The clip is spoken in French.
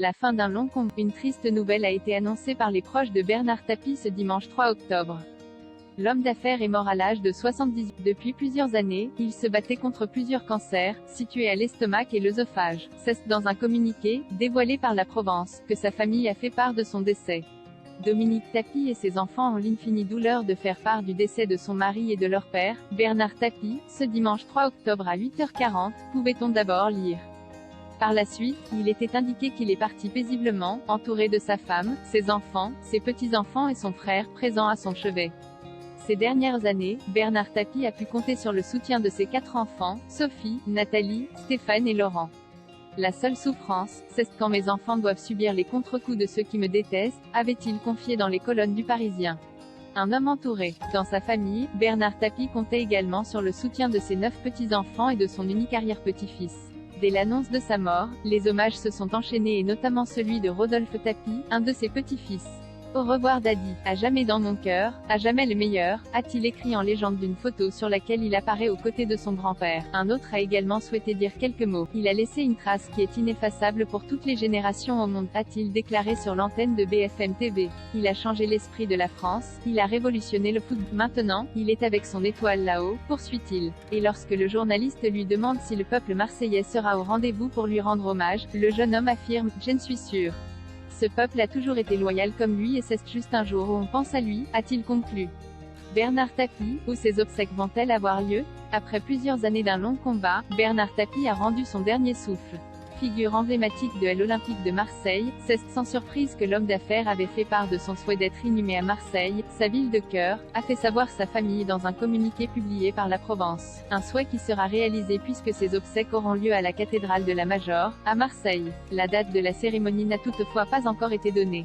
La fin d'un long combat. Une triste nouvelle a été annoncée par les proches de Bernard Tapie ce dimanche 3 octobre. L'homme d'affaires est mort à l'âge de 78. Depuis plusieurs années, il se battait contre plusieurs cancers, situés à l'estomac et l'œsophage. C'est dans un communiqué, dévoilé par la Provence, que sa famille a fait part de son décès. Dominique Tapie et ses enfants ont l'infinie douleur de faire part du décès de son mari et de leur père, Bernard Tapie, ce dimanche 3 octobre à 8h40, pouvait-on d'abord lire. Par la suite, il était indiqué qu'il est parti paisiblement, entouré de sa femme, ses enfants, ses petits-enfants et son frère, présent à son chevet. Ces dernières années, Bernard Tapie a pu compter sur le soutien de ses 4 enfants, Sophie, Nathalie, Stéphane et Laurent. La seule souffrance, c'est quand mes enfants doivent subir les contre-coups de ceux qui me détestent, avait-il confié dans les colonnes du Parisien. Un homme entouré. Dans sa famille, Bernard Tapie comptait également sur le soutien de ses 9 petits-enfants et de son unique arrière-petit-fils. Dès l'annonce de sa mort, les hommages se sont enchaînés et notamment celui de Rodolphe Tapie, un de ses petits-fils. Au revoir Daddy, à jamais dans mon cœur, à jamais le meilleur, a-t-il écrit en légende d'une photo sur laquelle il apparaît aux côtés de son grand-père. Un autre a également souhaité dire quelques mots. Il a laissé une trace qui est ineffaçable pour toutes les générations au monde, a-t-il déclaré sur l'antenne de BFM TV. Il a changé l'esprit de la France, il a révolutionné le foot. Maintenant, il est avec son étoile là-haut, poursuit-il. Et lorsque le journaliste lui demande si le peuple marseillais sera au rendez-vous pour lui rendre hommage, le jeune homme affirme « Je ne suis sûr. Ce peuple a toujours été loyal comme lui et c'est juste un jour où on pense à lui », a-t-il conclu. Bernard Tapie, où ses obsèques vont-elles avoir lieu? Après plusieurs années d'un long combat, Bernard Tapie a rendu son dernier souffle. Figure emblématique de l'Olympique de Marseille, c'est sans surprise que l'homme d'affaires avait fait part de son souhait d'être inhumé à Marseille, sa ville de cœur, a fait savoir sa famille dans un communiqué publié par la Provence. Un souhait qui sera réalisé puisque ses obsèques auront lieu à la cathédrale de la Major, à Marseille. La date de la cérémonie n'a toutefois pas encore été donnée.